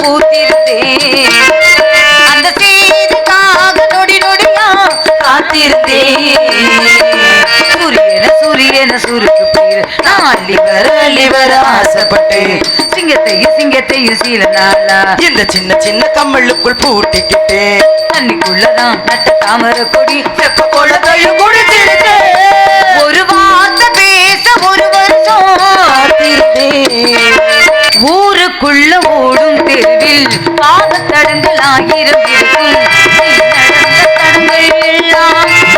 பூத்திருந்தேன் அந்த செய்திக்காக நொடி நொடியா காத்திருந்தேன் சூரியன சூரியன சுருக்கு பேர் நான் அள்ளி வர ஆசைப்பட்டேன் சிங்கத்தையும் சீல நாளா இந்த சின்ன சின்ன கம்மலுக்குள் பூட்டிக்கிட்டேன் தண்ணிக்குள்ளதான் நட்ட தாமரை கொடி வெப்ப கொள்ளதையும் குடிச்சிருக்கேன் ஒரு வார்த்தை பேச ஒரு வருஷம் ஊருக்குள்ள ஓடும் தெருவில் பாவத்தடங்கள் 1000 இருக்கும் நடந்த தடங்கள் எல்லாம்